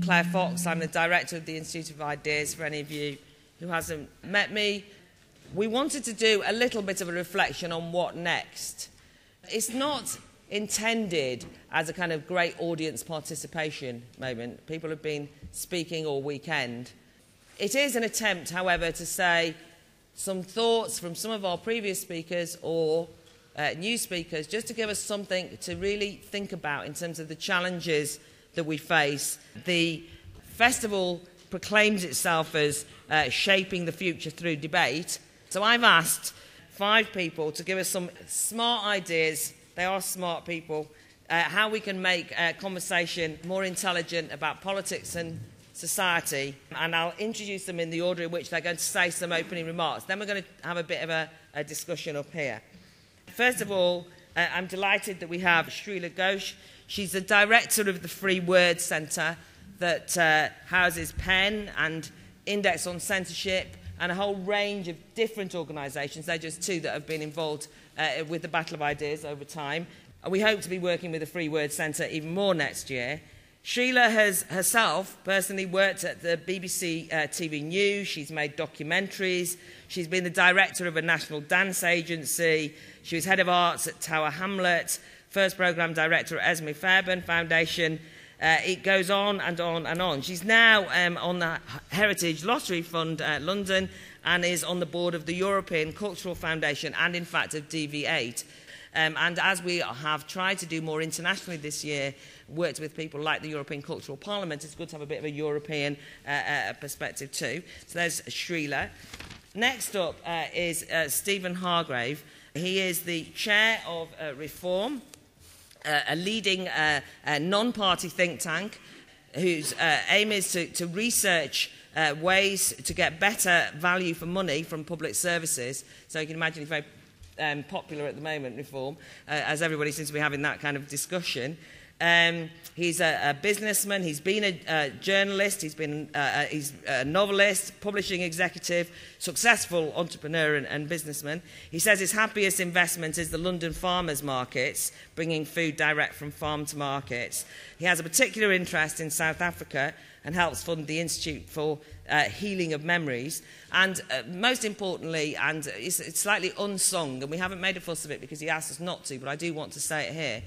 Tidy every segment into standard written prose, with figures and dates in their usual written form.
Claire Fox. I'm the director of the Institute of Ideas, for any of you who hasn't met me. We wanted to do a little bit of a reflection on what next. It's not intended as a kind of great audience participation moment. People have been speaking all weekend. It is an attempt, however, to say some thoughts from some of our previous speakers or new speakers, just to give us something to really think about in terms of the challenges that we face. The festival proclaims itself as shaping the future through debate. So I've asked 5 people to give us some smart ideas. They are smart people. How we can make conversation more intelligent about politics and society. And I'll introduce them in the order in which they're going to say some opening remarks. Then we're going to have a bit of a discussion up here. First of all, I'm delighted that we have Shreela Ghosh. She's the director of the Free Word Centre that houses PEN and Index on Censorship and a whole range of different organisations. They're just 2 that have been involved with the Battle of Ideas over time. We hope to be working with the Free Word Centre even more next year. Shreela has herself personally worked at the BBC TV News. She's made documentaries. She's been the director of a national dance agency. She was head of arts at Tower Hamlet, first programme director at Esme Fairbairn Foundation. It goes on and on and on. She's now on the Heritage Lottery Fund at London and is on the board of the European Cultural Foundation and, in fact, of DV8. And as we have tried to do more internationally this year, worked with people like the European Cultural Parliament, it's good to have a bit of a European perspective too. So there's Shreela. Next up is Stephen Hargrave. He is the chair of Reform, a leading non-party think tank whose aim is to research ways to get better value for money from public services. So you can imagine he's very popular at the moment, Reform, as everybody seems to be having that kind of discussion. He's a businessman, he's been a journalist, he's a novelist, publishing executive, successful entrepreneur and businessman. He says his happiest investment is the London farmers' markets, bringing food direct from farm to markets. He has a particular interest in South Africa and helps fund the Institute for Healing of Memories. And most importantly, and it's slightly unsung, and we haven't made a fuss of it because he asked us not to, but I do want to say it here.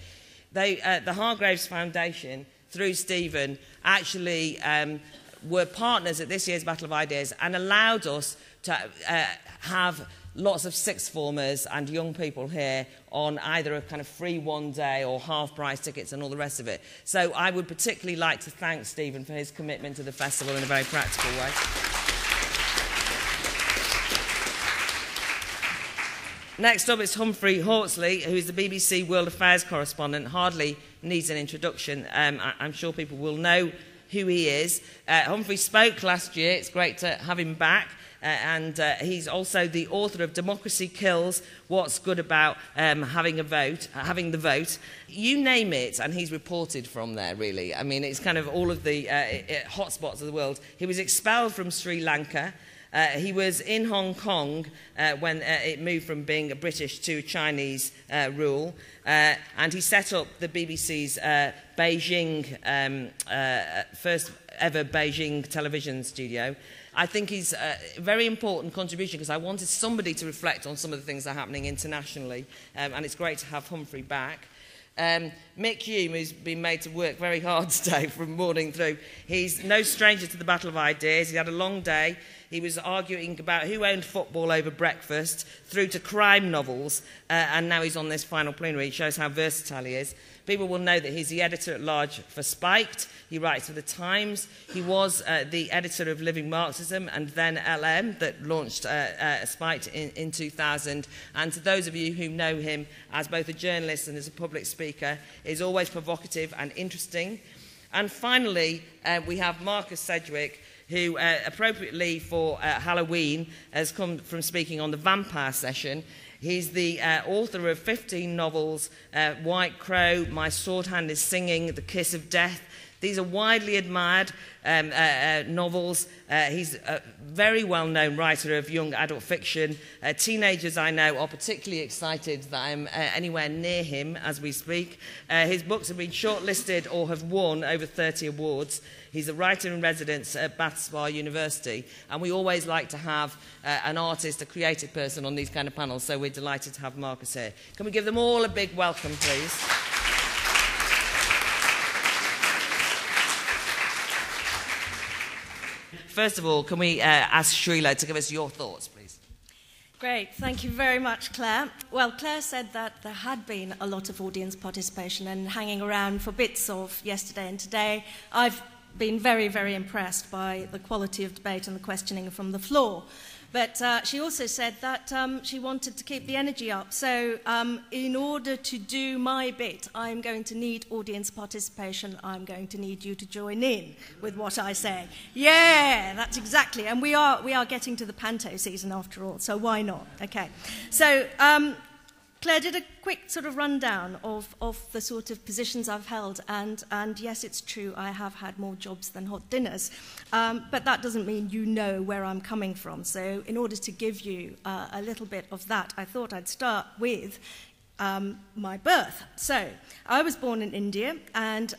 The Hargraves Foundation, through Stephen, actually were partners at this year's Battle of Ideas and allowed us to have lots of sixth formers and young people here on either a kind of free one-day or half-price tickets and all the rest of it. So I would particularly like to thank Stephen for his commitment to the festival in a very practical way. Next up is Humphrey Hawksley, who is the BBC World Affairs correspondent. Hardly needs an introduction. I'm sure people will know who he is. Humphrey spoke last year. It's great to have him back. And he's also the author of Democracy Kills, What's Good About Having the Vote. You name it, and he's reported from there, really. I mean, it's kind of all of the hotspots of the world. He was expelled from Sri Lanka. He was in Hong Kong when it moved from being a British to Chinese rule. And he set up the BBC's Beijing, first ever Beijing television studio. I think he's a very important contribution because I wanted somebody to reflect on some of the things that are happening internationally, and it's great to have Humphrey back. Mick Hume, who's been made to work very hard today from morning through, he's no stranger to the Battle of Ideas. He had a long day. He was arguing about who owned football over breakfast, through to crime novels, and now he's on this final plenary. It shows how versatile he is. People will know that he's the editor-at-large for Spiked. He writes for The Times. He was the editor of Living Marxism and then LM, that launched Spiked in 2000. And to those of you who know him as both a journalist and as a public speaker, is always provocative and interesting. And finally, we have Marcus Sedgwick, who appropriately for Halloween has come from speaking on the Vampire Session. He's the author of 15 novels, White Crow, My Sword Hand is Singing, The Kiss of Death, These are widely admired novels. He's a very well-known writer of young adult fiction. Teenagers I know are particularly excited that I'm anywhere near him as we speak. His books have been shortlisted or have won over 30 awards. He's a writer in residence at Bath Spa University, and we always like to have an artist, a creative person on these kind of panels, so we're delighted to have Marcus here. Can we give them all a big welcome, please? First of all, can we ask Shreela to give us your thoughts, please? Great. Thank you very much, Claire. Well, Claire said that there had been a lot of audience participation and hanging around for bits of yesterday and today. I've been very, very impressed by the quality of debate and the questioning from the floor. But she also said that she wanted to keep the energy up. So in order to do my bit, I'm going to need audience participation. I'm going to need you to join in with what I say. Yeah, that's exactly. And we are getting to the panto season after all, so why not? Okay. So Claire did a quick sort of rundown of the sort of positions I've held, and yes, it's true, I have had more jobs than hot dinners, but that doesn't mean you know where I'm coming from. So in order to give you a little bit of that, I thought I'd start with my birth. So I was born in India, and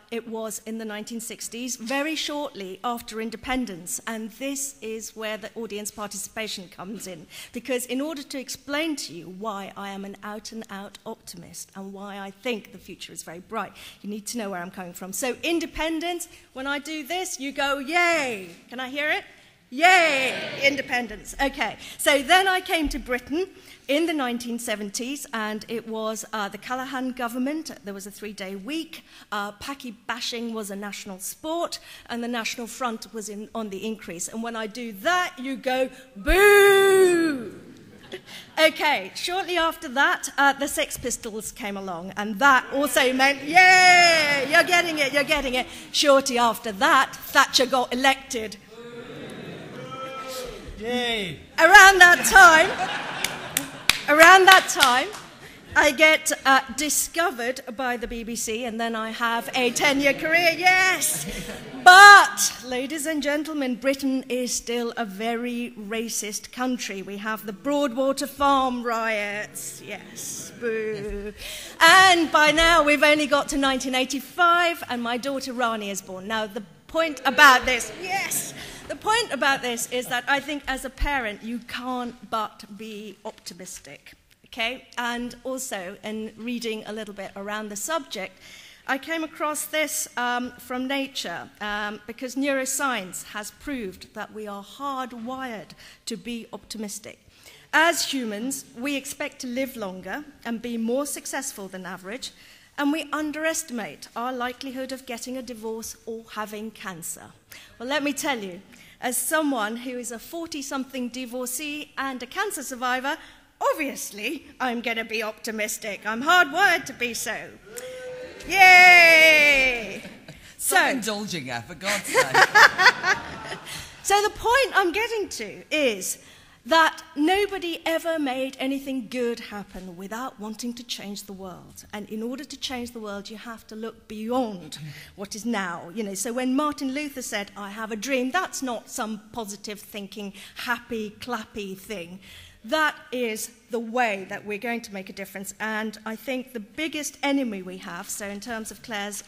it was in the 1960s, very shortly after independence, and this is where the audience participation comes in, because in order to explain to you why I am an out-and-out optimist and why I think the future is very bright, you need to know where I'm coming from. So independence, when I do this, you go, yay! Can I hear it? Yay! Independence. Okay. So then I came to Britain in the 1970s, and it was the Callaghan government. There was a 3-day week. Paki bashing was a national sport, and the National Front was on the increase. And when I do that, you go, boo! Okay, shortly after that, the Sex Pistols came along, and that also meant, yay! You're getting it, you're getting it. Shortly after that, Thatcher got elected. Yay. Around that time, I get discovered by the BBC, and then I have a 10-year career, yes! But, ladies and gentlemen, Britain is still a very racist country. We have the Broadwater Farm riots, yes, boo. And by now, we've only got to 1985, and my daughter Rani is born. Now, the point about this, yes! The point about this is that I think as a parent, you can't but be optimistic, okay? And also, in reading a little bit around the subject, I came across this from Nature because neuroscience has proved that we are hardwired to be optimistic. As humans, we expect to live longer and be more successful than average, and we underestimate our likelihood of getting a divorce or having cancer. Well, let me tell you, as someone who is a 40-something divorcee and a cancer survivor, obviously I'm going to be optimistic. I'm hardwired to be so. Yay! Stop indulging her, for God's sake. So the point I'm getting to is that nobody ever made anything good happen without wanting to change the world. And in order to change the world, you have to look beyond what is now. You know, so when Martin Luther said, I have a dream, that's not some positive thinking, happy, clappy thing. That is the way that we're going to make a difference. And I think the biggest enemy we have, so in terms of Claire's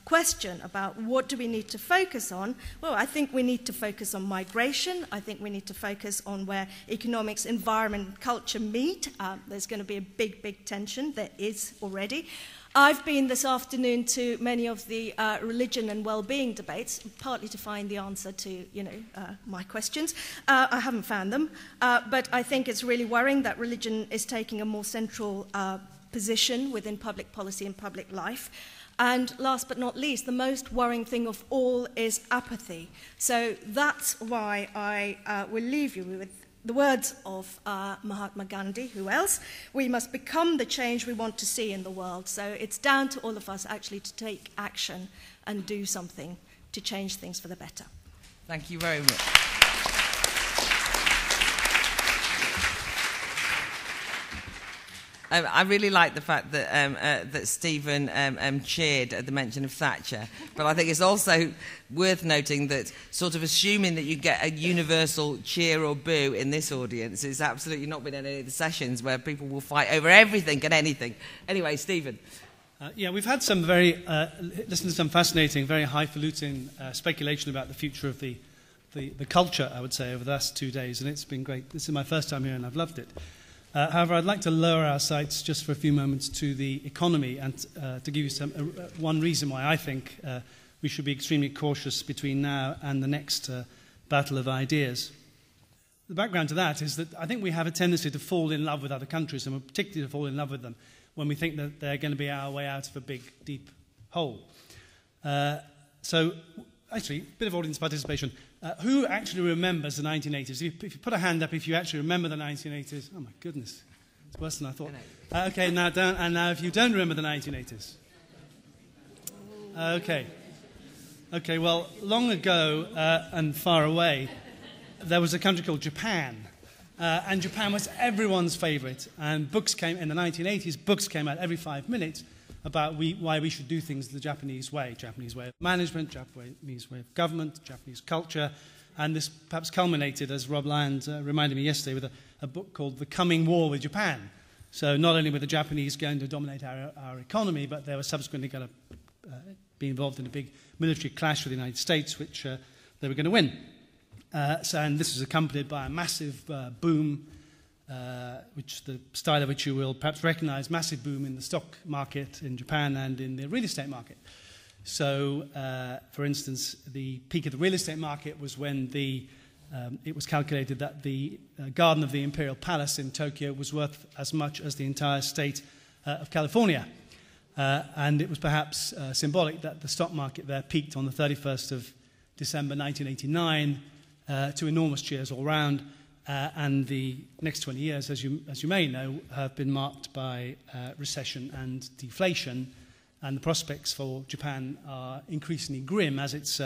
question about what do we need to focus on, well, I think we need to focus on migration. I think we need to focus on where economics, environment, and culture meet. There's going to be a big, big tension. There is already. I've been this afternoon to many of the religion and well-being debates, partly to find the answer to, my questions. I haven't found them, but I think it's really worrying that religion is taking a more central position within public policy and public life. And last but not least, the most worrying thing of all is apathy. So that's why I will leave you with the words of Mahatma Gandhi. Who else? We must become the change we want to see in the world. So it's down to all of us actually to take action and do something to change things for the better. Thank you very much. I really like the fact that Stephen cheered at the mention of Thatcher, but I think it's also worth noting that sort of assuming that you get a universal cheer or boo in this audience is absolutely not been in any of the sessions where people will fight over everything and anything. Anyway, Stephen. Yeah, we've had some listened to some fascinating, very highfalutin speculation about the future of the culture, I would say, over the last 2 days, and it's been great. This is my first time here, and I've loved it. However, I'd like to lower our sights just for a few moments to the economy and to give you one reason why I think we should be extremely cautious between now and the next battle of ideas. The background to that is that I think we have a tendency to fall in love with other countries, and particularly to fall in love with them when we think that they're going to be our way out of a big, deep hole. So, actually, a bit of audience participation. Who actually remembers the 1980s? If you put a hand up if you actually remember the 1980s. Oh, my goodness. It's worse than I thought. Okay, now if you don't remember the 1980s. Okay, well, long ago and far away, there was a country called Japan. And Japan was everyone's favourite. And books came, in the 1980s, books came out every 5 minutes about why we should do things the Japanese way of management, Japanese way of government, Japanese culture. And this perhaps culminated, as Rob Lyons reminded me yesterday, with a book called The Coming War with Japan. So not only were the Japanese going to dominate our economy, but they were subsequently going to be involved in a big military clash with the United States, which they were going to win. And this was accompanied by a massive boom, which the style of which you will perhaps recognize, massive boom in the stock market in Japan and in the real estate market. So, for instance, the peak of the real estate market was when it was calculated that the garden of the Imperial Palace in Tokyo was worth as much as the entire state of California. And it was perhaps symbolic that the stock market there peaked on the 31st of December 1989 to enormous cheers all round. And the next 20 years, as you may know, have been marked by recession and deflation, and the prospects for Japan are increasingly grim as its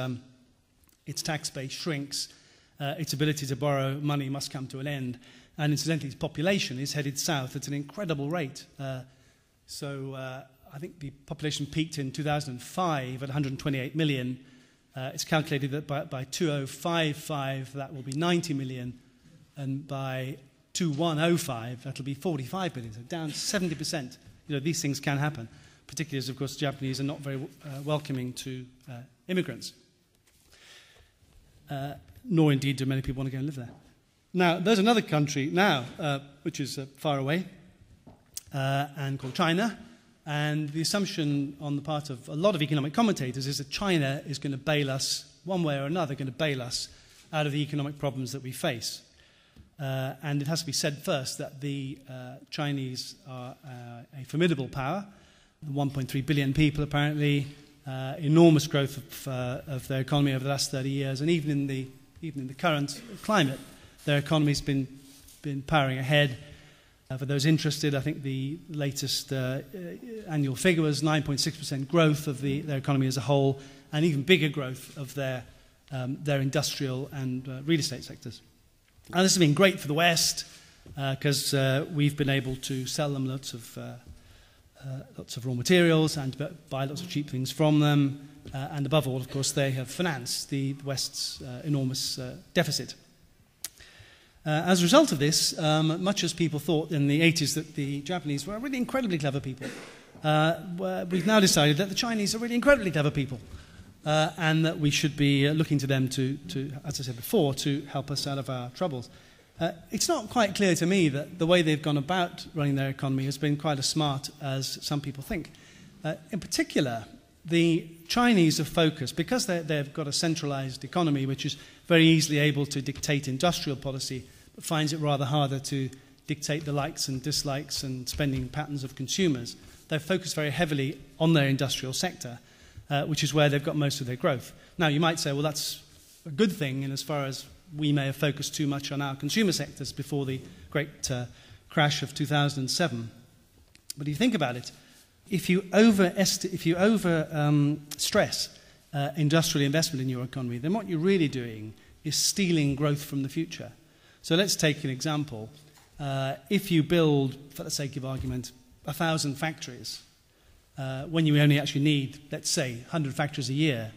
tax base shrinks, its ability to borrow money must come to an end, and incidentally, its population is headed south at an incredible rate. I think the population peaked in 2005 at 128 million. It's calculated that by 2055 that will be 90 million. And by 2105, that'll be 45 million, so down 70%. These things can happen, particularly as, of course, the Japanese are not very welcoming to immigrants. Nor, indeed, do many people want to go and live there. Now, there's another country now, which is far away, and called China. And the assumption on the part of a lot of economic commentators is that China is going to bail us, one way or another, going to bail us out of the economic problems that we face. And it has to be said first that the Chinese are a formidable power, 1.3 billion people apparently, enormous growth of their economy over the last 30 years, and even in the current climate, their economy's been powering ahead. For those interested, I think the latest annual figure was 9.6% growth of their economy as a whole, and even bigger growth of their industrial and real estate sectors. And this has been great for the West because we've been able to sell them lots of raw materials and buy lots of cheap things from them. And above all, of course, they have financed the West's enormous deficit. As a result of this, much as people thought in the 80s that the Japanese were really incredibly clever people, we've now decided that the Chinese are really incredibly clever people. And that we should be looking to them to, as I said before, to help us out of our troubles. It's not quite clear to me that the way they've gone about running their economy has been quite as smart as some people think. In particular, the Chinese have focused, because they've got a centralized economy which is very easily able to dictate industrial policy, but finds it rather harder to dictate the likes and dislikes and spending patterns of consumers. They've focused very heavily on their industrial sector, which is where they've got most of their growth. Now, you might say, well, that's a good thing in as far as we may have focused too much on our consumer sectors before the great crash of 2007. But if you think about it, if you stress industrial investment in your economy, then what you're really doing is stealing growth from the future. So let's take an example. if you build, for the sake of argument, 1,000 factories, when you only actually need, let's say, 100 factories a year,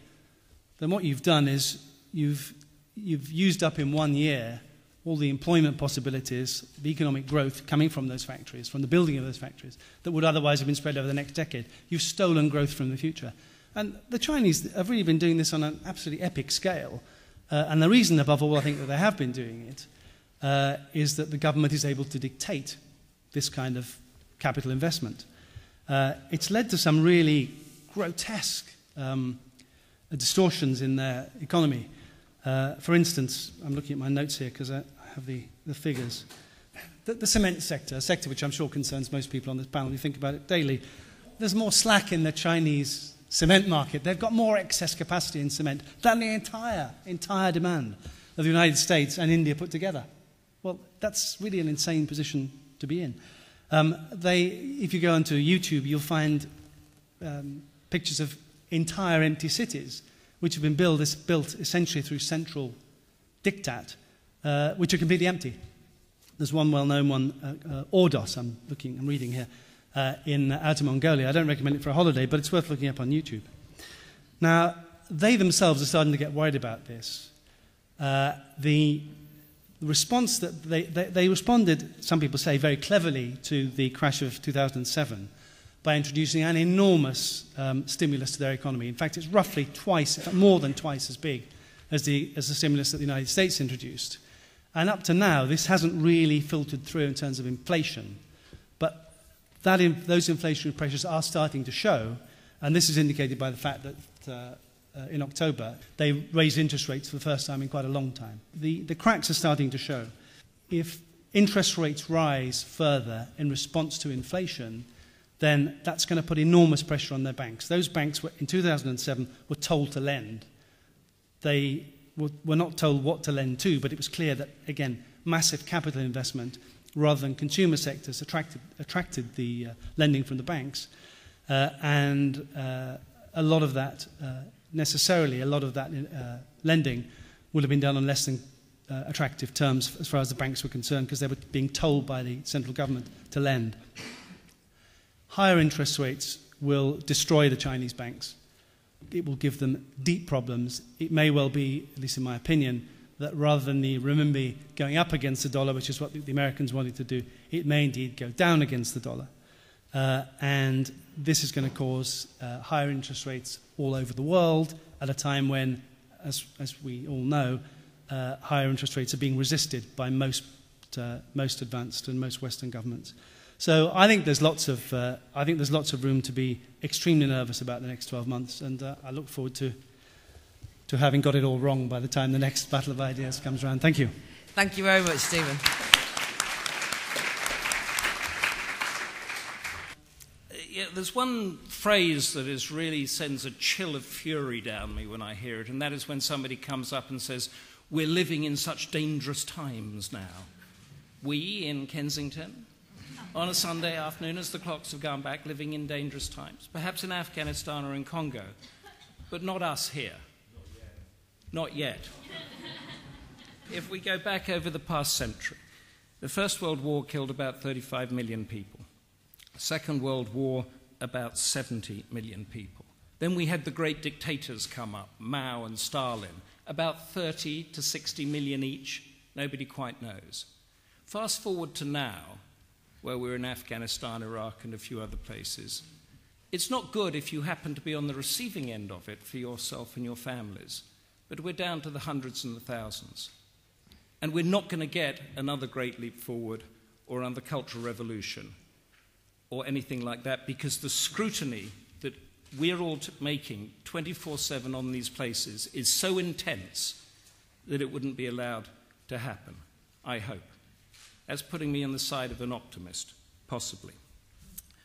then what you've done is you've used up in 1 year all the employment possibilities, the economic growth coming from those factories, from the building of those factories, that would otherwise have been spread over the next decade. You've stolen growth from the future. And the Chinese have really been doing this on an absolutely epic scale. And the reason, above all, I think that they have been doing it is that the government is able to dictate this kind of capital investment. It's led to some really grotesque distortions in their economy. For instance, I'm looking at my notes here because I have the figures. The cement sector, a sector which I'm sure concerns most people on this panel, we think about it daily. There's more slack in the Chinese cement market. They've got more excess capacity in cement than the entire demand of the United States and India put together. Well, that's really an insane position to be in. If you go onto YouTube, you'll find pictures of entire empty cities which have been built essentially through central diktat, which are completely empty. There's one well-known one, Ordos, I'm reading here, in Outer Mongolia. I don't recommend it for a holiday, but it's worth looking up on YouTube. Now, they themselves are starting to get worried about this. The response that they responded, some people say very cleverly, to the crash of 2007 by introducing an enormous stimulus to their economy. In fact, it's roughly more than twice as big as the stimulus that the United States introduced. And up to now, this hasn't really filtered through in terms of inflation. But those inflationary pressures are starting to show, and this is indicated by the fact that in October, they raised interest rates for the first time in quite a long time. The cracks are starting to show. If interest rates rise further in response to inflation, then that's going to put enormous pressure on their banks. Those banks, in 2007, were told to lend. They were not told what to lend to, but it was clear that, again, massive capital investment rather than consumer sectors attracted the lending from the banks. And a lot of that, lending would have been done on less than attractive terms as far as the banks were concerned, because they were being told by the central government to lend. Higher interest rates will destroy the Chinese banks. It will give them deep problems. It may well be, at least in my opinion, that rather than the renminbi going up against the dollar, which is what the Americans wanted to do, it may indeed go down against the dollar. And this is going to cause higher interest rates all over the world at a time when, as we all know, higher interest rates are being resisted by most advanced and most Western governments. So I think there's lots of room to be extremely nervous about the next 12 months, and I look forward to having got it all wrong by the time the next battle of ideas comes around. Thank you. Thank you very much, Stephen. Yeah, there's one phrase that really sends a chill of fury down me when I hear it, and that is when somebody comes up and says, "We're living in such dangerous times now." We in Kensington, on a Sunday afternoon as the clocks have gone back, living in dangerous times, perhaps in Afghanistan or in Congo, but not us here. Not yet. If we go back over the past century, the First World War killed about 35 million people. The Second World War, about 70 million people. Then we had the great dictators come up, Mao and Stalin, about 30 to 60 million each. Nobody quite knows. Fast forward to now, where we're in Afghanistan, Iraq, and a few other places. It's not good if you happen to be on the receiving end of it for yourself and your families, but we're down to the hundreds and the thousands. And we're not going to get another great leap forward or another cultural revolution or anything like that, because the scrutiny that we're all making 24/7 on these places is so intense that it wouldn't be allowed to happen, I hope. That's putting me on the side of an optimist, possibly.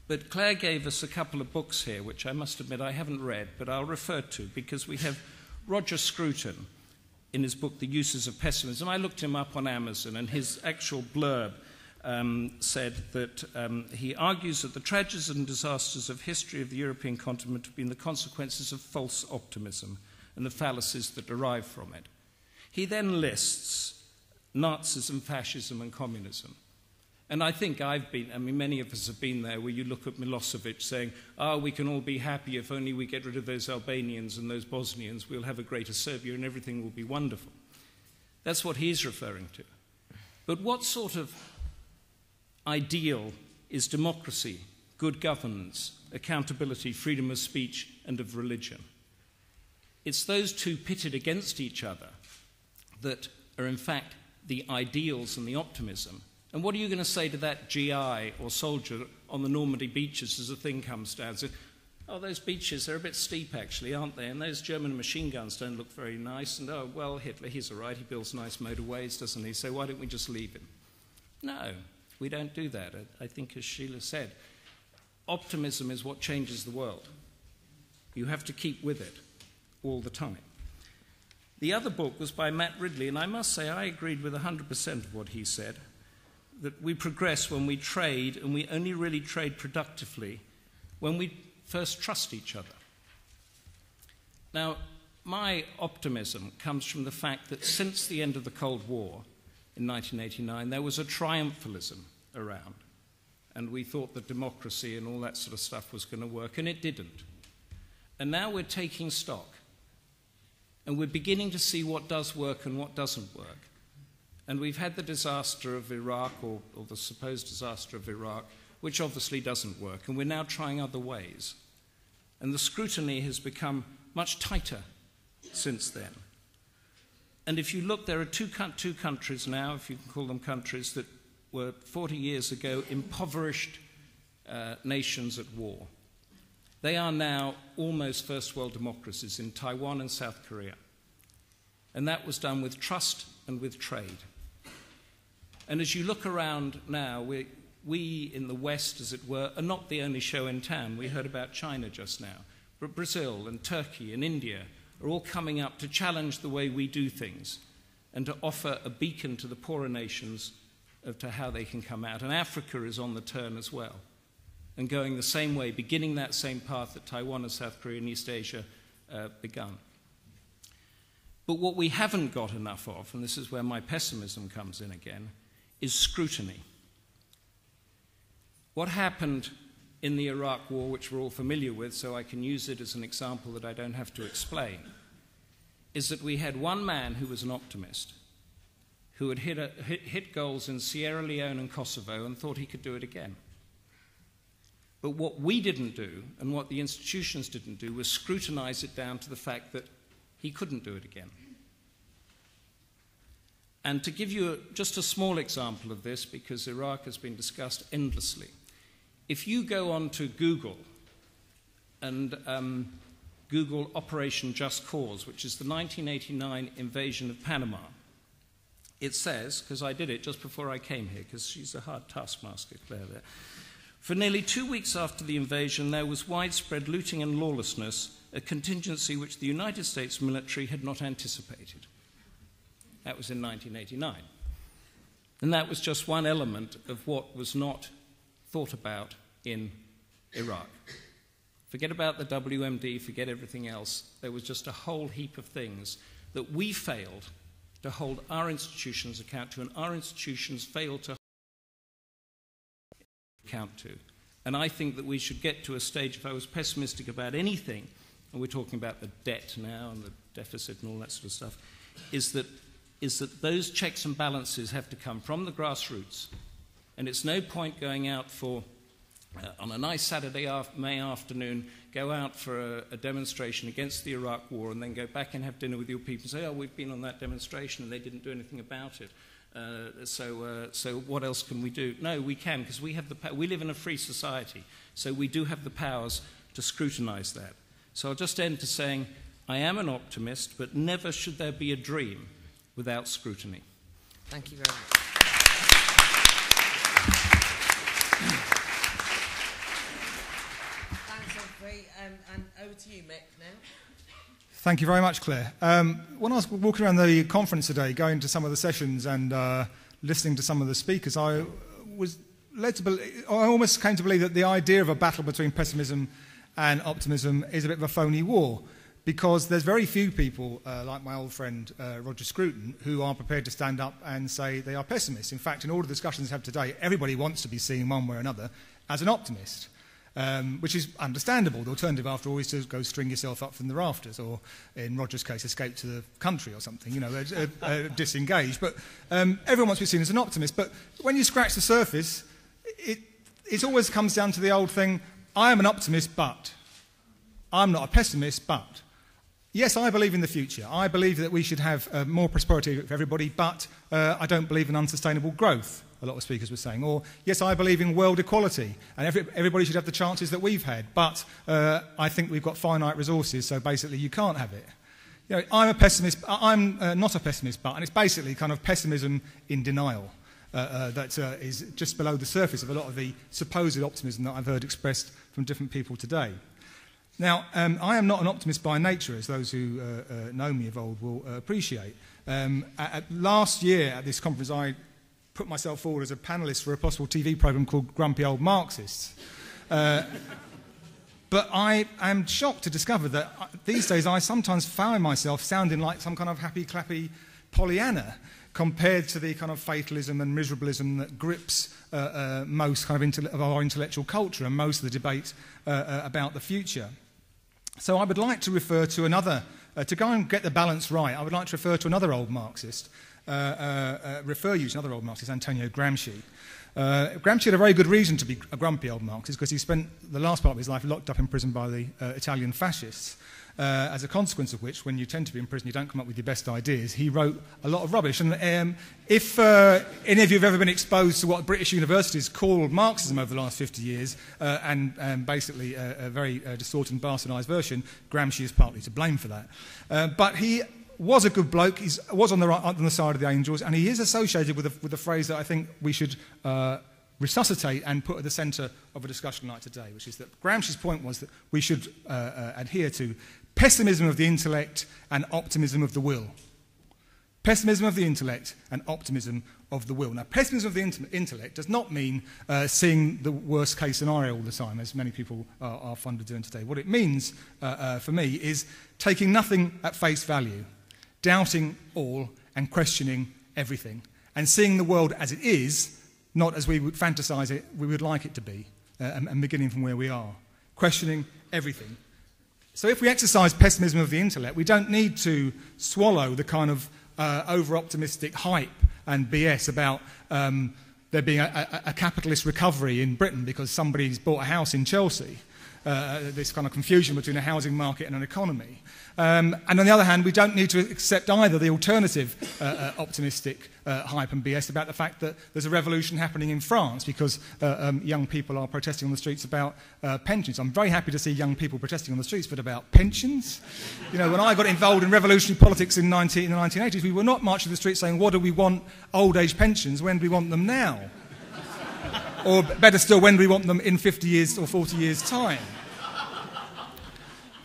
But Claire gave us a couple of books here, which I must admit I haven't read, but I'll refer to, because we have Roger Scruton in his book, The Uses of Pessimism. I looked him up on Amazon, and his actual blurb said that he argues that the tragedies and disasters of history of the European continent have been the consequences of false optimism and the fallacies that derive from it. He then lists Nazism, fascism, and communism. And I think many of us have been there, where you look at Milosevic saying, we can all be happy if only we get rid of those Albanians and those Bosnians, we'll have a greater Serbia and everything will be wonderful. That's what he's referring to. But what sort of ideal is democracy, good governance, accountability, freedom of speech, and of religion? It's those two pitted against each other that are in fact the ideals and the optimism. And what are you going to say to that GI or soldier on the Normandy beaches as the thing comes down? Say, those beaches, they're a bit steep actually, aren't they? And those German machine guns don't look very nice. And well, Hitler, he's all right, he builds nice motorways, doesn't he? So why don't we just leave him? No, we don't do that. I think, as Shreela said, optimism is what changes the world. You have to keep with it all the time. The other book was by Matt Ridley, and I must say I agreed with 100% of what he said, that we progress when we trade, and we only really trade productively when we first trust each other. Now, my optimism comes from the fact that since the end of the Cold War in 1989, there was a triumphalism around, and we thought that democracy and all that sort of stuff was going to work, and it didn't. And now we're taking stock, and we're beginning to see what does work and what doesn't work. And we've had the disaster of Iraq, or the supposed disaster of Iraq, which obviously doesn't work, and we're now trying other ways. And the scrutiny has become much tighter since then. And if you look, there are two countries now, if you can call them countries, that were 40 years ago impoverished nations at war. They are now almost first world democracies in Taiwan and South Korea. And that was done with trust and with trade. And as you look around now, we in the West, as it were, are not the only show in town. We heard about China just now. But Brazil and Turkey and India are all coming up to challenge the way we do things and to offer a beacon to the poorer nations as to how they can come out. And Africa is on the turn as well, and going the same way, beginning that same path that Taiwan and South Korea and East Asia begun. But what we haven't got enough of, and this is where my pessimism comes in again, is scrutiny. What happened in the Iraq War, which we're all familiar with, so I can use it as an example that I don't have to explain, is that we had one man who was an optimist, who had hit goals in Sierra Leone and Kosovo and thought he could do it again. But what we didn't do, and what the institutions didn't do, was scrutinize it down to the fact that he couldn't do it again. And to give you just a small example of this, because Iraq has been discussed endlessly, if you go on to Google and Google Operation Just Cause, which is the 1989 invasion of Panama, it says, because I did it just before I came here, because she's a hard taskmaster, Claire, there. For nearly 2 weeks after the invasion, there was widespread looting and lawlessness, a contingency which the United States military had not anticipated. That was in 1989. And that was just one element of what was not thought about in Iraq. Forget about the WMD, forget everything else. There was just a whole heap of things that we failed to hold our institutions account to, and our institutions failed to account to. And I think that we should get to a stage, if I was pessimistic about anything, and we're talking about the debt now and the deficit and all that sort of stuff, is that those checks and balances have to come from the grassroots. And it's no point going out for, on a nice Saturday May afternoon, go out for a demonstration against the Iraq War and then go back and have dinner with your people and say, oh, we've been on that demonstration and they didn't do anything about it. So what else can we do? No, we can, because we live in a free society, so we do have the powers to scrutinize that. So I'll just end to saying, I am an optimist, but never should there be a dream without scrutiny. Thank you very much. Thanks, Humphrey. And over to you, Mick, now. Thank you very much, Claire. When I was walking around the conference today, going to some of the sessions and listening to some of the speakers, I was led to believe, I almost came to believe that the idea of a battle between pessimism and optimism is a bit of a phony war, because there's very few people, like my old friend Roger Scruton, who are prepared to stand up and say they are pessimists. In fact, in all the discussions we have today, everybody wants to be seen one way or another as an optimist, which is understandable. The alternative, after all, is to go string yourself up from the rafters, or in Roger's case, escape to the country or something, disengage. But everyone wants to be seen as an optimist. But when you scratch the surface, it always comes down to the old thing, I am an optimist, but. I'm not a pessimist, but. Yes, I believe in the future. I believe that we should have more prosperity for everybody, but I don't believe in unsustainable growth, a lot of speakers were saying. Or, yes, I believe in world equality, and everybody should have the chances that we've had, but I think we've got finite resources, so basically you can't have it. I'm a pessimist. I'm not a pessimist, but, and it's basically kind of pessimism in denial that is just below the surface of a lot of the supposed optimism that I've heard expressed from different people today. Now, I am not an optimist by nature, as those who know me of old will appreciate. Last year at this conference, I put myself forward as a panellist for a possible TV programme called Grumpy Old Marxists. But I am shocked to discover that these days I sometimes find myself sounding like some kind of happy-clappy Pollyanna compared to the kind of fatalism and miserabilism that grips most kind of our intellectual culture and most of the debate about the future. So I would like to refer to another, to go and get the balance right, I would like to refer to another old Marxist, refer you to another old Marxist, Antonio Gramsci. Gramsci had a very good reason to be a grumpy old Marxist, because he spent the last part of his life locked up in prison by the Italian fascists. As a consequence of which, when you tend to be in prison, you don't come up with your best ideas. He wrote a lot of rubbish. And if any of you have ever been exposed to what British universities called Marxism over the last 50 years, and basically a very distorted and bastardised version, Gramsci is partly to blame for that. But he was a good bloke. He was on the side of the angels, and he is associated with a phrase that I think we should resuscitate and put at the centre of a discussion like today, which is that Gramsci's point was that we should adhere to pessimism of the intellect and optimism of the will. Pessimism of the intellect and optimism of the will. Now, pessimism of the intellect does not mean seeing the worst case scenario all the time, as many people are fond of doing today. What it means, for me, is taking nothing at face value, doubting all and questioning everything, and seeing the world as it is, not as we would fantasize it, we would like it to be, and beginning from where we are, questioning everything. So if we exercise pessimism of the intellect, we don't need to swallow the kind of over-optimistic hype and BS about there being a capitalist recovery in Britain because somebody's bought a house in Chelsea. This kind of confusion between a housing market and an economy. And on the other hand, we don't need to accept either the alternative optimistic hype and BS about the fact that there's a revolution happening in France because young people are protesting on the streets about pensions. I'm very happy to see young people protesting on the streets, but about pensions? You know, when I got involved in revolutionary politics in the 1980s, we were not marching the streets saying, what do we want old age pensions, when do we want them now? Or better still, when do we want them in 50 years or 40 years' time?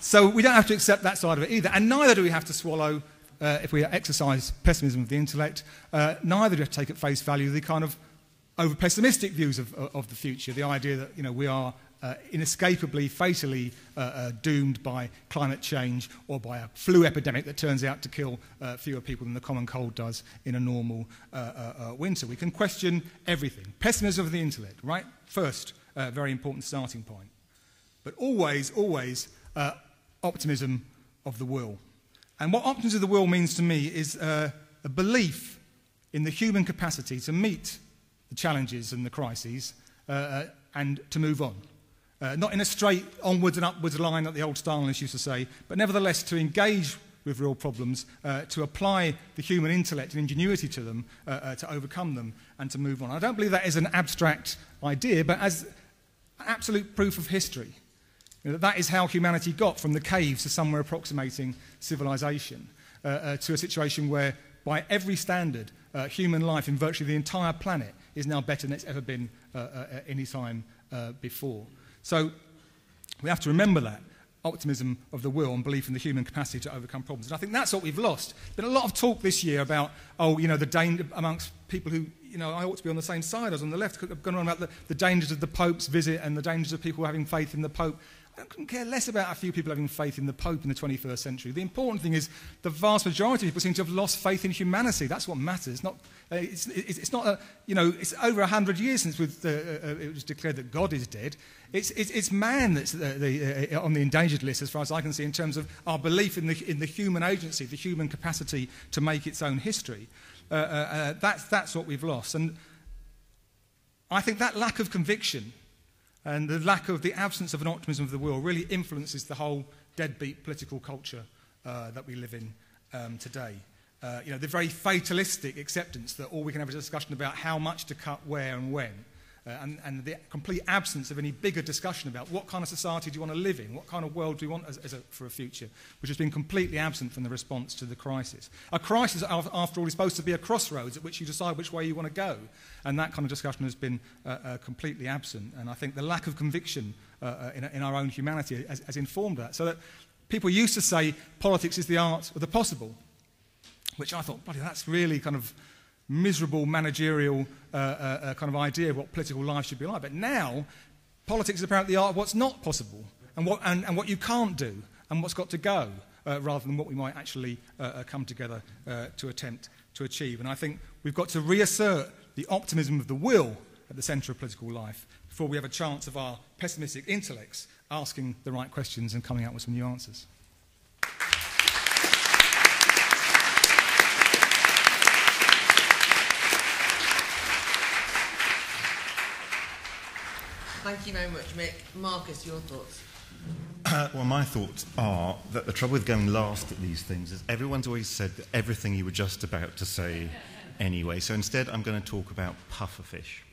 So we don't have to accept that side of it either. And neither do we have to swallow, if we exercise pessimism of the intellect, neither do we have to take at face value the kind of over-pessimistic views of the future, the idea that we are inescapably, fatally doomed by climate change or by a flu epidemic that turns out to kill fewer people than the common cold does in a normal winter. We can question everything. Pessimism of the intellect, right? First, very important starting point. But always, always optimism of the will. And what optimism of the will means to me is a belief in the human capacity to meet the challenges and the crises and to move on. Not in a straight onwards and upwards line that the old Stalinists used to say, but nevertheless to engage with real problems, to apply the human intellect and ingenuity to them, to overcome them and to move on. I don't believe that is an abstract idea, but as absolute proof of history. That is how humanity got from the caves to somewhere approximating civilization, to a situation where, by every standard, human life in virtually the entire planet is now better than it's ever been any time before. So we have to remember that, optimism of the will and belief in the human capacity to overcome problems. And I think that's what we've lost. There's been a lot of talk this year about, the danger amongst people who, I ought to be on the same side as on the left, going on about the dangers of the Pope's visit and the dangers of people having faith in the Pope. couldn't care less about a few people having faith in the Pope in the 21st century. The important thing is the vast majority of people seem to have lost faith in humanity. That's what matters. It's over 100 years since it was declared that God is dead. It's man that's on the endangered list, as far as I can see, in terms of our belief in the human agency, the human capacity to make its own history. That's what we've lost. And I think that lack of conviction and the absence of an optimism of the will really influences the whole deadbeat political culture that we live in today. The very fatalistic acceptance that all we can have is a discussion about how much to cut, where and when, and the complete absence of any bigger discussion about what kind of society do you want to live in, what kind of world do you want for a future, which has been completely absent from the response to the crisis. A crisis, after all, is supposed to be a crossroads at which you decide which way you want to go, and that kind of discussion has been completely absent. And I think the lack of conviction in our own humanity has informed that. So that people used to say politics is the art of the possible, which I thought, bloody, that's really kind of miserable managerial kind of idea of what political life should be like. But now, politics is apparently the art of what's not possible and what you can't do and what's got to go, rather than what we might actually come together to attempt to achieve. And I think we've got to reassert the optimism of the will at the centre of political life before we have a chance of our pessimistic intellects asking the right questions and coming out with some new answers. Thank you very much, Mick. Marcus, your thoughts? Well, my thoughts are that the trouble with going last at these things is everyone's always said everything you were just about to say anyway. So instead, I'm going to talk about pufferfish.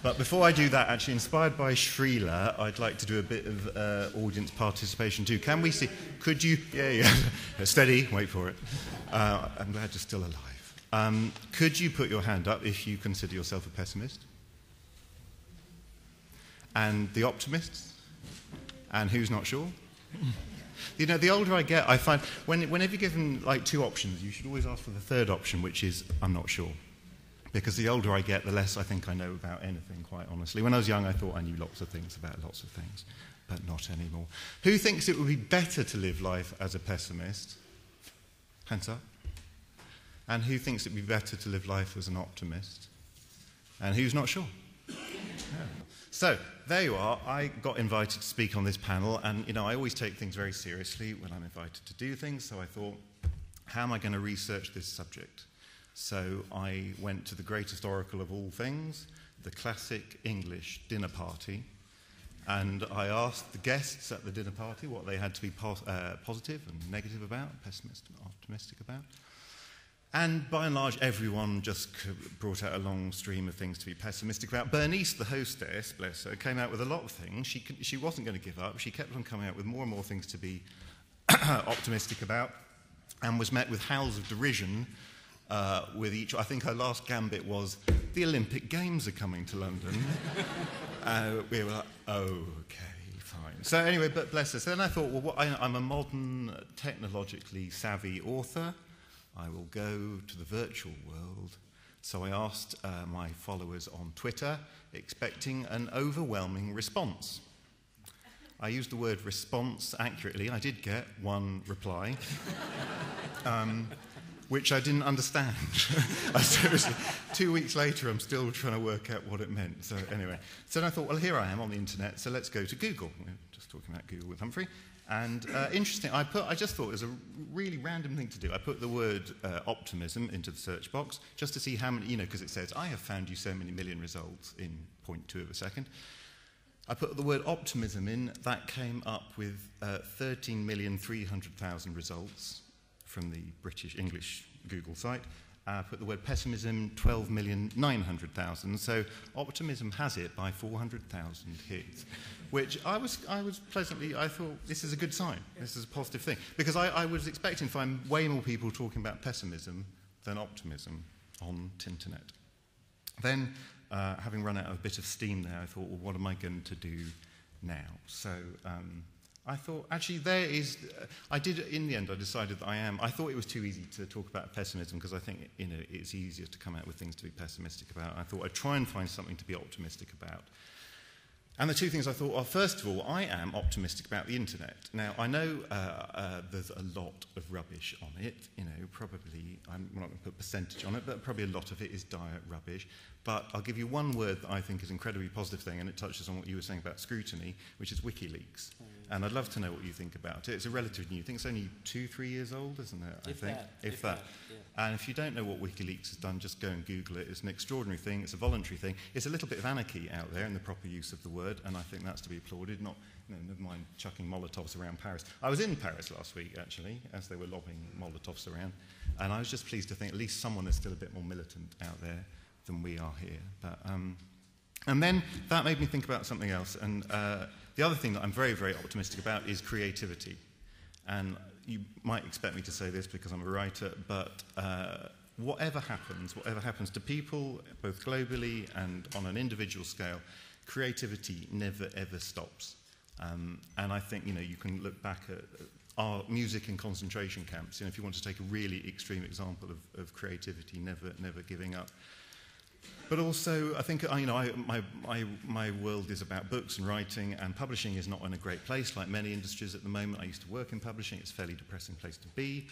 But before I do that, actually, inspired by Shreela, I'd like to do a bit of audience participation too. Can we see? Could you? Yeah. Steady. Wait for it. I'm glad you're still alive. Could you put your hand up if you consider yourself a pessimist? And the optimists? And who's not sure? You know, the older I get, I find whenever you're given like two options, you should always ask for the third option, which is I'm not sure. Because the older I get, the less I think I know about anything, quite honestly. When I was young, I thought I knew lots of things about lots of things, but not anymore. Who thinks it would be better to live life as a pessimist? Hands up. And who thinks it would be better to live life as an optimist? And who's not sure? Yeah. So, there you are. I got invited to speak on this panel, and, you know, I always take things very seriously when I'm invited to do things, so I thought, how am I going to research this subject? So I went to the greatest oracle of all things, the classic English dinner party, and I asked the guests at the dinner party what they had to be positive and negative about, pessimistic and optimistic about. And by and large, everyone just brought out a long stream of things to be pessimistic about. Bernice, the hostess, bless her, came out with a lot of things. She wasn't going to give up. She kept on coming out with more and more things to be optimistic about, and was met with howls of derision with each. I think her last gambit was, the Olympic Games are coming to London. We were like, okay, fine. So anyway, but bless her. So then I thought, well, I'm a modern, technologically savvy author. I will go to the virtual world. So I asked my followers on Twitter, expecting an overwhelming response. I used the word response accurately. I did get one reply, which I didn't understand. Seriously, 2 weeks later, I'm still trying to work out what it meant. So anyway, so then I thought, well, here I am on the internet, so let's go to Google. We were just talking about Google with Humphrey. And interesting, I just thought it was a really random thing to do. I put the word optimism into the search box just to see how many, you know, because it says, I have found you so many million results in 0.2 of a second. I put the word optimism in, that came up with 13,300,000 results from the British English Google site. I put the word pessimism, 12,900,000. So optimism has it by 400,000 hits, which I was pleasantly, I thought this is a good sign. This is a positive thing. Because I was expecting to find way more people talking about pessimism than optimism on Tinternet. Then, having run out of a bit of steam there, I thought, well, what am I going to do now? So I thought, actually, in the end, I decided that I thought it was too easy to talk about pessimism because I think, you know, it's easier to come out with things to be pessimistic about. I thought I'd try and find something to be optimistic about. And the two things I thought, well, first of all, I am optimistic about the internet. Now, I know there's a lot of rubbish on it, probably, I'm not going to put percentage on it, but probably a lot of it is dire rubbish. But I'll give you one word that I think is an incredibly positive thing, and it touches on what you were saying about scrutiny, which is WikiLeaks. And I'd love to know what you think about it. It's a relatively new thing. It's only 2-3 years old, isn't it? If that. Yeah. And if you don't know what WikiLeaks has done, just go and Google it. It's an extraordinary thing. It's a voluntary thing. It's a little bit of anarchy out there in the proper use of the word, and I think that's to be applauded. Not, never mind chucking Molotovs around Paris. I was in Paris last week, actually, as they were lobbing Molotovs around, and I was just pleased to think at least someone is still a bit more militant out there than we are here. But, and then that made me think about something else, and the other thing that I'm very, very optimistic about is creativity. And you might expect me to say this because I'm a writer, but whatever happens to people, both globally and on an individual scale, creativity never, ever stops. And I think, you can look back at our music in concentration camps, if you want to take a really extreme example of creativity never giving up. But also, I think, my world is about books and writing, and publishing is not in a great place, like many industries at the moment. I used to work in publishing. It's a fairly depressing place to be.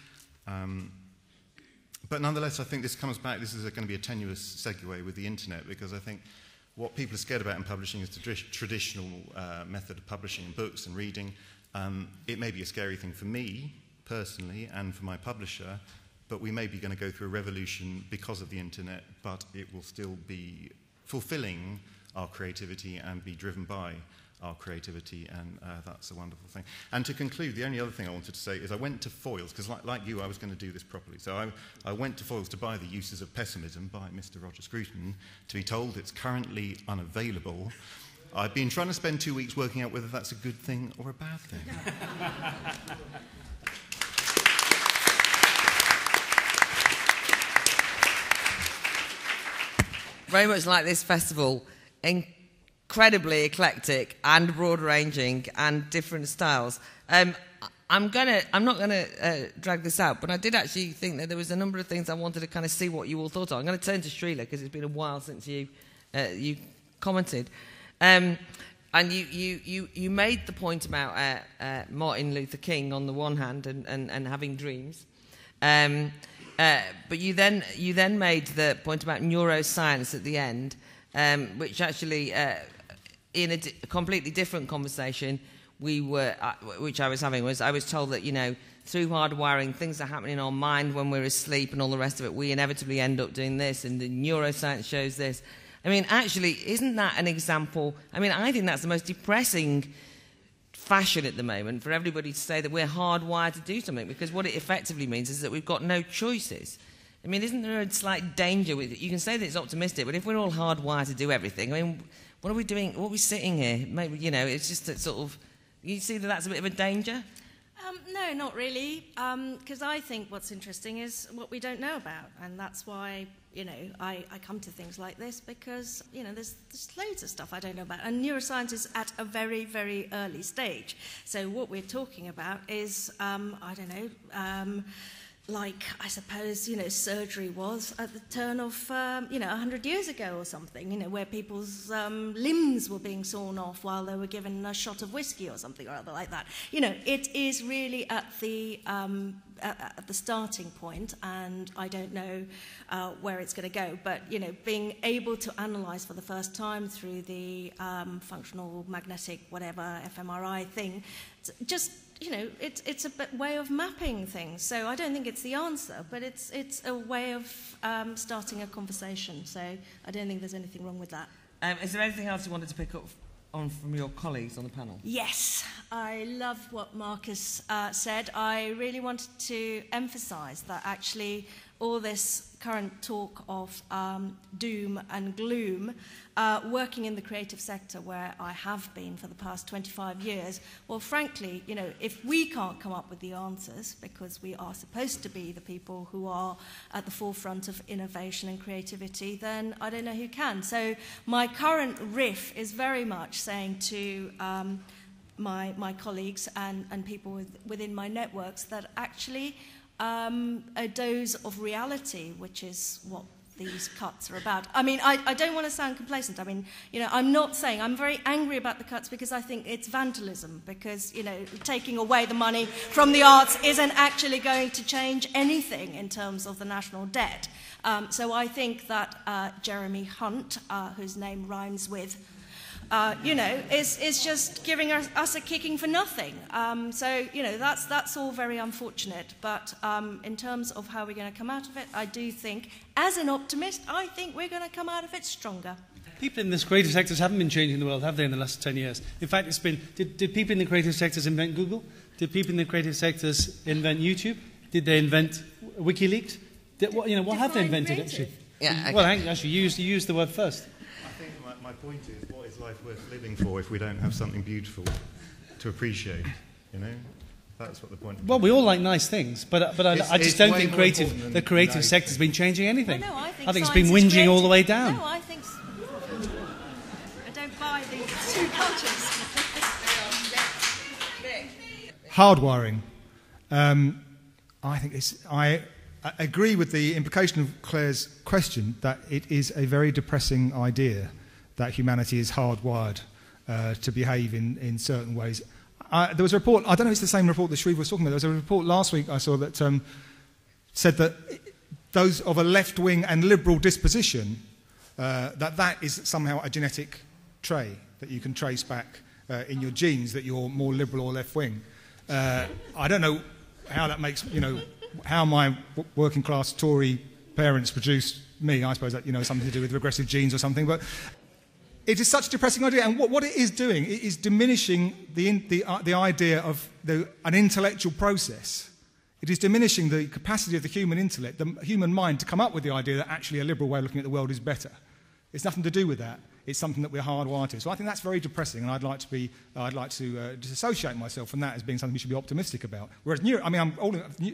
But nonetheless, I think this comes back. This is going to be a tenuous segue with the internet, because I think what people are scared about in publishing is the traditional method of publishing books and reading. It may be a scary thing for me, personally, and for my publisher, but we may be going to go through a revolution because of the internet, but it will still be fulfilling our creativity and be driven by our creativity, and that's a wonderful thing. And to conclude, the only other thing I wanted to say is I went to Foyles, because like you, I was going to do this properly. So I went to Foyles to buy The Uses of Pessimism by Mr. Roger Scruton, to be told it's currently unavailable. I've been trying to spend 2 weeks working out whether that's a good thing or a bad thing. Very much like this festival, incredibly eclectic and broad-ranging and different styles. I'm not going to drag this out, but I did actually think that there was a number of things I wanted to kind of see what you all thought of. I'm going to turn to Shreela, because it's been a while since you commented. And you made the point about Martin Luther King on the one hand and having dreams. But you then made the point about neuroscience at the end, which actually, in a completely different conversation which I was having, I was told that, through hardwiring, things that happen in our mind when we're asleep and all the rest of it, we inevitably end up doing this, and the neuroscience shows this. I mean, actually, isn't that an example? I mean, I think that's the most depressing fashion at the moment, for everybody to say that we're hardwired to do something, because what it effectively means is that we've got no choices. I mean, isn't there a slight danger with it? You can say that it's optimistic, but if we're all hardwired to do everything, I mean, what are we doing? What are we sitting here? Maybe, it's just that sort of, you see that that's a bit of a danger? No, not really, because I think what's interesting is what we don't know about, and that's why, I come to things like this, because, there's loads of stuff I don't know about, and neuroscience is at a very, very early stage. So what we're talking about is, like, I suppose, surgery was at the turn of, 100 years ago or something, where people's limbs were being sawn off while they were given a shot of whiskey or something or other like that. It is really at the starting point, and I don't know where it's going to go. But, being able to analyse for the first time through the functional magnetic whatever fMRI thing, just it's a way of mapping things. So I don't think it's the answer, but it's a way of starting a conversation. So I don't think there's anything wrong with that. Is there anything else you wanted to pick up on from your colleagues on the panel? Yes, I love what Marcus said. I really wanted to emphasise that actually all this current talk of doom and gloom, working in the creative sector where I have been for the past 25 years, well, frankly, if we can't come up with the answers, because we are supposed to be the people who are at the forefront of innovation and creativity, then I don't know who can. So my current riff is very much saying to my colleagues and people within my networks that actually a dose of reality, which is what these cuts are about. I mean, I don't want to sound complacent. I mean, I'm not saying, I'm very angry about the cuts because I think it's vandalism, because, taking away the money from the arts isn't actually going to change anything in terms of the national debt. So I think that Jeremy Hunt, whose name rhymes with is just giving us a kicking for nothing. So, that's all very unfortunate. But in terms of how we're going to come out of it, I do think, as an optimist, I think we're going to come out of it stronger. People in the creative sectors haven't been changing the world, have they, in the last 10 years? In fact, it's been... Did people in the creative sectors invent Google? Did people in the creative sectors invent YouTube? Did they invent WikiLeaks? What have they invented, actually? Yeah, okay. Well, actually, you used the word first. I think my point is, what is life worth living for if we don't have something beautiful to appreciate, That's what the point is. Well, we all like nice things, but I just don't think the creative nice sector's been changing anything. Well, no, I think it's been whinging all the way down. No, I think... I don't buy these two cultures. Hardwiring. I agree with the implication of Claire's question that it is a very depressing idea that humanity is hardwired to behave in certain ways. There was a report, I don't know if it's the same report that Shreela was talking about, there was a report last week I saw that said that those of a left-wing and liberal disposition, that is somehow a genetic trait that you can trace back in your genes, that you're more liberal or left-wing. I don't know how that makes, how my working class Tory parents produced me. I suppose that, something to do with regressive genes or something, but it is such a depressing idea, and what it is doing, it is diminishing the idea of an intellectual process. It is diminishing the capacity of the human intellect, the human mind, to come up with the idea that actually a liberal way of looking at the world is better. It's nothing to do with that. It's something that we're hardwired to. So I think that's very depressing, and I'd like to disassociate myself from that as being something we should be optimistic about. Whereas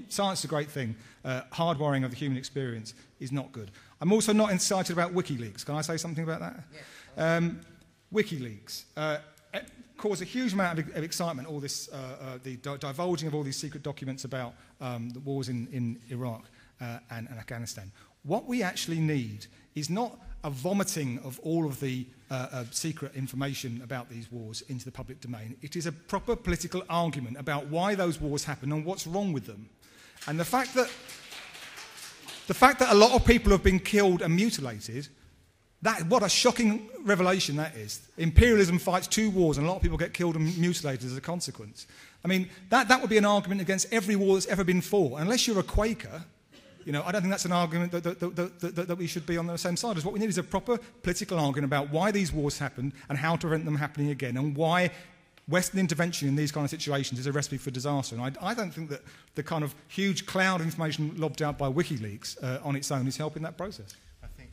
science is a great thing. Hardwiring of the human experience is not good. I'm also not excited about WikiLeaks. Can I say something about that? Yeah. WikiLeaks caused a huge amount of excitement. All this, the divulging of all these secret documents about the wars in Iraq and Afghanistan. What we actually need is not a vomiting of all of the secret information about these wars into the public domain. It is a proper political argument about why those wars happen and what's wrong with them. And the fact that a lot of people have been killed and mutilated, what a shocking revelation that is. Imperialism fights 2 wars and a lot of people get killed and mutilated as a consequence. I mean, that would be an argument against every war that's ever been fought. Unless you're a Quaker, I don't think that's an argument that we should be on the same side as. What we need is a proper political argument about why these wars happened and how to prevent them happening again, and why Western intervention in these kind of situations is a recipe for disaster. And I don't think that the kind of huge cloud of information lobbed out by WikiLeaks on its own is helping that process. I think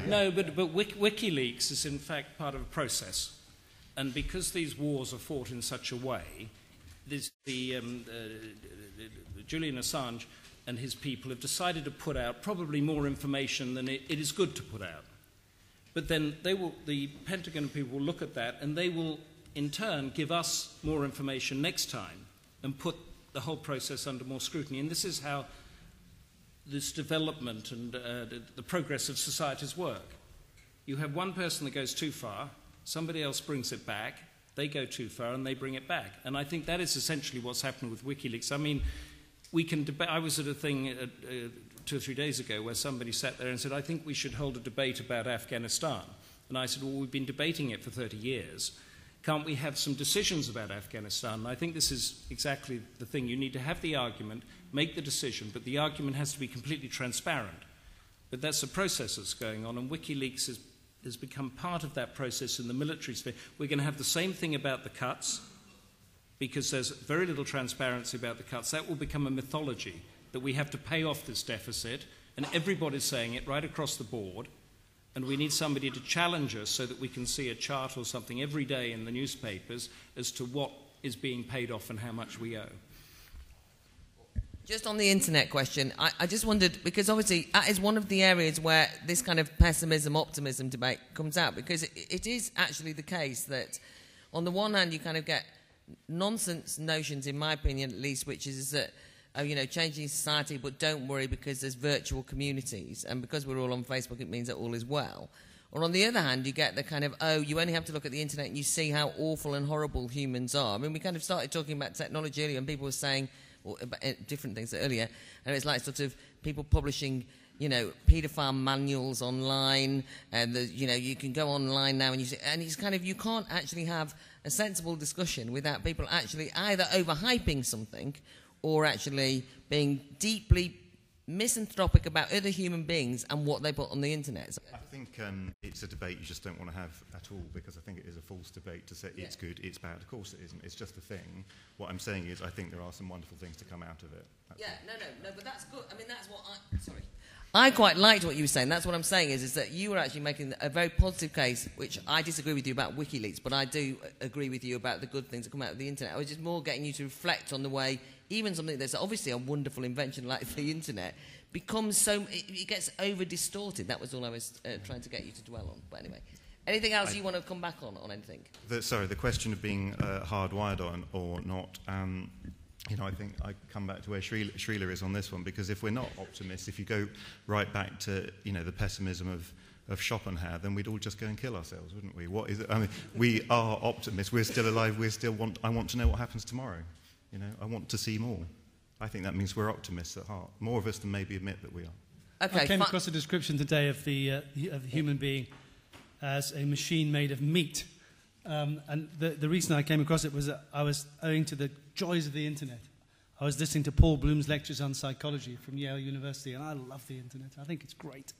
No, but WikiLeaks is in fact part of a process. And because these wars are fought in such a way, Julian Assange and his people have decided to put out probably more information than it is good to put out. But then the Pentagon people will look at that, and they will in turn give us more information next time and put the whole process under more scrutiny. And this is how this development and the progress of societies work. You have one person that goes too far, somebody else brings it back, they go too far and they bring it back. And I think that is essentially what's happened with WikiLeaks. I mean, we can debate. I was at a thing 2 or 3 days ago where somebody sat there and said, I think we should hold a debate about Afghanistan. And I said, well, we've been debating it for 30 years. Can't we have some decisions about Afghanistan? And I think this is exactly the thing. You need to have the argument, make the decision, but the argument has to be completely transparent. But that's a process that's going on, and WikiLeaks has become part of that process in the military sphere. We're going to have the same thing about the cuts, because there's very little transparency about the cuts. That will become a mythology, that we have to pay off this deficit, and everybody's saying it right across the board, and we need somebody to challenge us so that we can see a chart or something every day in the newspapers as to what is being paid off and how much we owe. Just on the internet question, I just wondered, because obviously that is one of the areas where this kind of pessimism, optimism debate comes out, because it is actually the case that on the one hand you kind of get nonsense notions, in my opinion at least, which is that oh, you know, changing society, but don't worry because there's virtual communities, and because we're all on Facebook, it means that all is well. Or on the other hand, you get the kind of, oh, you only have to look at the internet and you see how awful and horrible humans are. I mean, we kind of started talking about technology earlier, and people were saying about different things earlier, and it's like sort of people publishing, you know, paedophile manuals online, and you know, you can go online now and you see, and it's kind of, you can't actually have a sensible discussion without people actually either overhyping something or actually being deeply misanthropic about other human beings and what they put on the internet. I think it's a debate you just don't want to have at all, because I think it is a false debate to say it's good, it's bad. Of course it isn't. It's just a thing. What I'm saying is I think there are some wonderful things to come out of it. No, but that's good. I mean, that's what I quite liked what you were saying. That's what I'm saying is that you were actually making a very positive case, which I disagree with you about WikiLeaks, but I do agree with you about the good things that come out of the internet. I was just more getting you to reflect on the way even something that's obviously a wonderful invention like the internet becomes so, it gets over-distorted. That was all I was trying to get you to dwell on. But anyway, anything else you want to come back on anything? The question of being hardwired on or not, you know, I think I come back to where Shreela is on this one, because if we're not optimists, if you go right back to, you know, the pessimism of Schopenhauer, then we'd all just go and kill ourselves, wouldn't we? What is it? I mean, we are optimists. We're still alive. I want to know what happens tomorrow. You know, I want to see more. I think that means we're optimists at heart. More of us than maybe admit that we are. Okay, I came across a description today of the human being as a machine made of meat. And the reason I came across it was that I was owing to the joys of the internet. I was listening to Paul Bloom's lectures on psychology from Yale University, and I love the internet. I think it's great.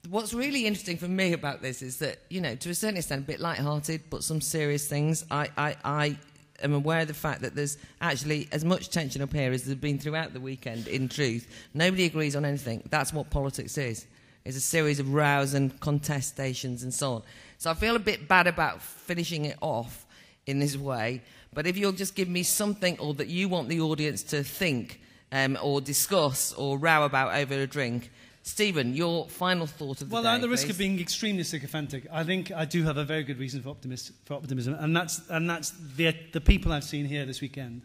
What's really interesting for me about this is that, you know, to a certain extent, a bit light-hearted, but some serious things. I am aware of the fact that there's actually as much tension up here as there's been throughout the weekend, in truth. Nobody agrees on anything. That's what politics is. It's a series of rows and contestations and so on. So I feel a bit bad about finishing it off in this way, but if you'll just give me something or that you want the audience to think or discuss or row about over a drink. Stephen, your final thought of the day, Well, at the risk please. of being extremely sycophantic, I think I do have a very good reason for optimism, and that's the people I've seen here this weekend.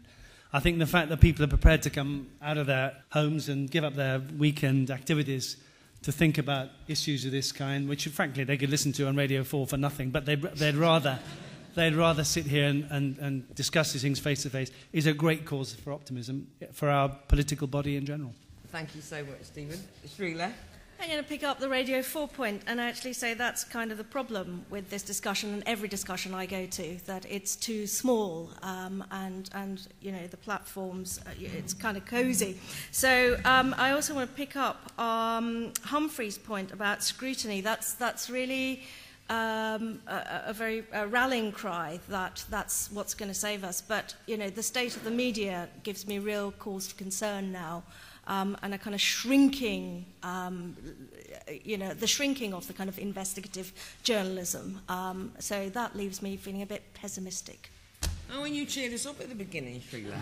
I think the fact that people are prepared to come out of their homes and give up their weekend activities to think about issues of this kind, which frankly they could listen to on Radio 4 for nothing, but they'd rather sit here and discuss these things face to face, is a great cause for optimism for our political body in general. Thank you so much, Stephen. Shreela? I'm going to pick up the Radio 4 point and actually say that's kind of the problem with this discussion and every discussion I go to, that it's too small and you know, the platforms, it's kind of cosy. So I also want to pick up Humphrey's point about scrutiny. That's really a very rallying cry that that's what's going to save us. But, you know, the state of the media gives me real cause for concern now. And a kind of shrinking, you know, the shrinking of the kind of investigative journalism. So that leaves me feeling a bit pessimistic. Oh, and you cheered us up at the beginning, Shreela.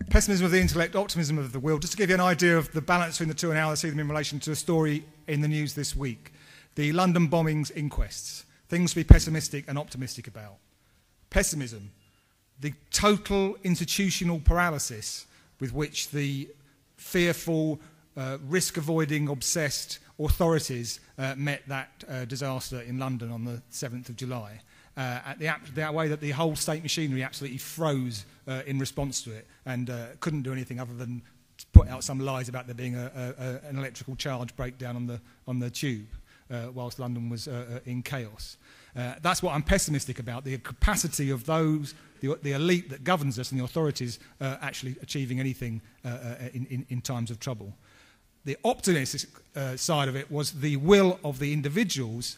Pessimism of the intellect, optimism of the will. Just to give you an idea of the balance between the two and how I see them in relation to a story in the news this week. The London bombings inquests. Things to be pessimistic and optimistic about. Pessimism. The total institutional paralysis with which the fearful, risk-avoiding, obsessed authorities met that disaster in London on the 7th of July. That way that the whole state machinery absolutely froze in response to it and couldn't do anything other than put out some lies about there being an electrical charge breakdown on the tube whilst London was in chaos. That's what I'm pessimistic about, the capacity of those, the elite that governs us and the authorities actually achieving anything in times of trouble. The optimistic side of it was the will of the individuals,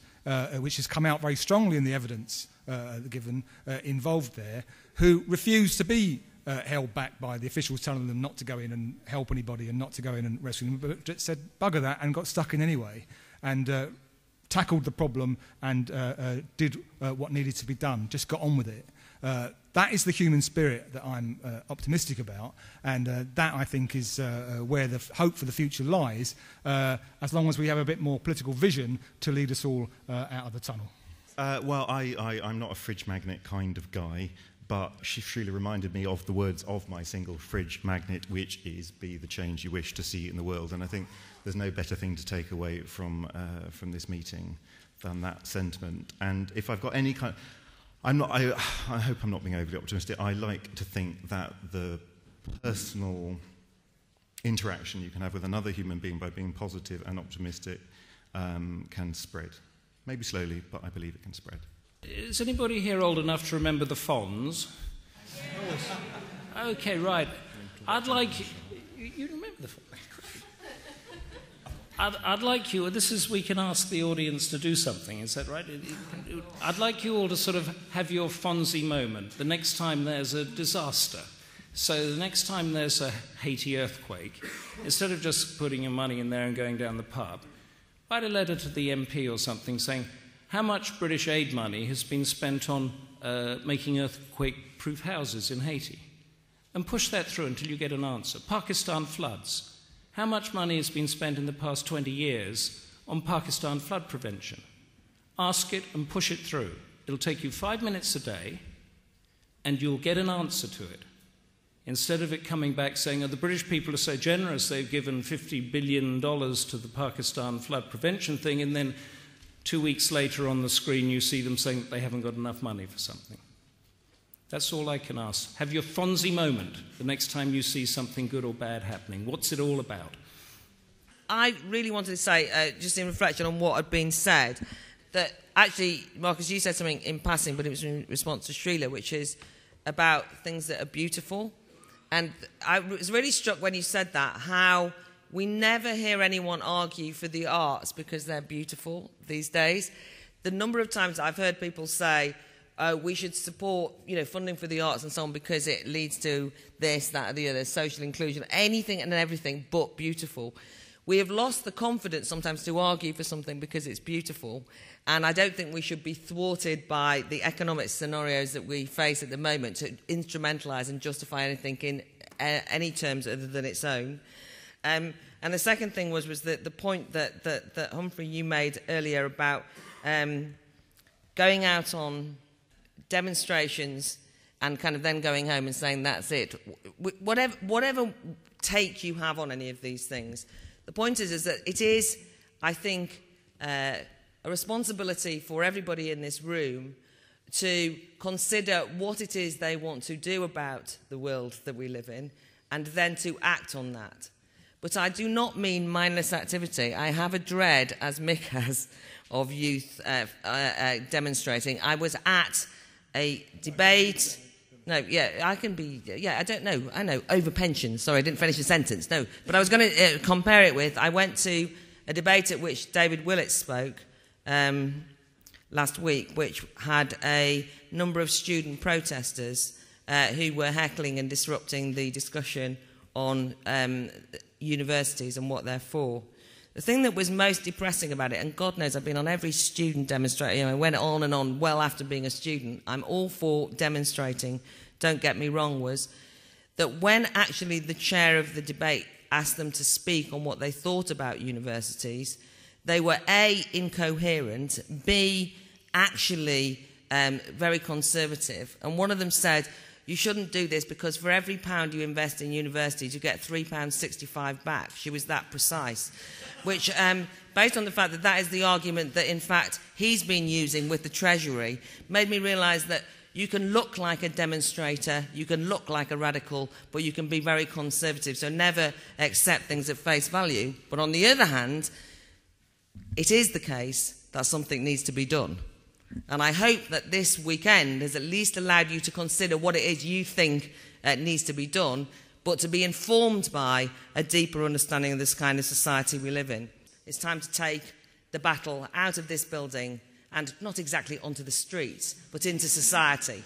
which has come out very strongly in the evidence given involved there, who refused to be held back by the officials telling them not to go in and help anybody and not to go in and rescue them, but just said bugger that and got stuck in anyway. And tackled the problem and did what needed to be done, just got on with it. That is the human spirit that I'm optimistic about, and that, I think, is where the hope for the future lies, as long as we have a bit more political vision to lead us all out of the tunnel. Well, I'm not a fridge magnet kind of guy, but Shreela reminded me of the words of my single fridge magnet, which is, be the change you wish to see in the world. And I think there's no better thing to take away from this meeting than that sentiment. And if I've got any kind of, I hope I'm not being overly optimistic. I like to think that the personal interaction you can have with another human being by being positive and optimistic can spread. Maybe slowly, but I believe it can spread. Is anybody here old enough to remember the Fonz? Yes. Okay, right. I'd like you remember the Fonz. I'd like you, we can ask the audience to do something, is that right? I'd like you all to sort of have your Fonzie moment the next time there's a disaster. So the next time there's a Haiti earthquake, instead of just putting your money in there and going down the pub, write a letter to the MP or something saying, how much British aid money has been spent on making earthquake-proof houses in Haiti? And push that through until you get an answer. Pakistan floods. How much money has been spent in the past 20 years on Pakistan flood prevention? Ask it and push it through. It'll take you 5 minutes a day, and you'll get an answer to it. Instead of it coming back saying, oh, the British people are so generous, they've given $50 billion to the Pakistan flood prevention thing, and then 2 weeks later on the screen you see them saying that they haven't got enough money for something. That's all I can ask. Have your Fonzie moment the next time you see something good or bad happening. What's it all about? I really wanted to say, just in reflection on what had been said, that actually, Marcus, you said something in passing, but it was in response to Shreela, which is about things that are beautiful. And I was really struck when you said that, how we never hear anyone argue for the arts because they're beautiful these days. The number of times I've heard people say, we should support, funding for the arts and so on because it leads to this, that, or the other, social inclusion, anything and everything but beautiful. We have lost the confidence sometimes to argue for something because it's beautiful, and I don't think we should be thwarted by the economic scenarios that we face at the moment to instrumentalise and justify anything in any terms other than its own. And the second thing was that the point that Humphrey, you made earlier about going out on demonstrations and kind of then going home and saying that's it. Whatever take you have on any of these things, the point is that it is, I think, a responsibility for everybody in this room to consider what it is they want to do about the world that we live in and then to act on that. But I do not mean mindless activity. I have a dread, as Mick has, of youth demonstrating. I was at a debate. I don't know. I know, over pensions. Sorry, I didn't finish the sentence. No, but I was going to compare it with, I went to a debate at which David Willett spoke last week, which had a number of student protesters who were heckling and disrupting the discussion on universities and what they're for. The thing that was most depressing about it, and God knows I've been on every student demonstration, I went on and on well after being a student, I'm all for demonstrating, don't get me wrong, was that when actually the chair of the debate asked them to speak on what they thought about universities, they were A, incoherent, B, actually very conservative. And one of them said, you shouldn't do this because for every pound you invest in universities, you get £3.65 back. She was that precise. Which, based on the fact that that is the argument that, in fact, he's been using with the Treasury, made me realise that you can look like a demonstrator, you can look like a radical, but you can be very conservative, so never accept things at face value. But on the other hand, it is the case that something needs to be done. And I hope that this weekend has at least allowed you to consider what it is you think needs to be done, but to be informed by a deeper understanding of this kind of society we live in. It's time to take the battle out of this building and not exactly onto the streets, but into society.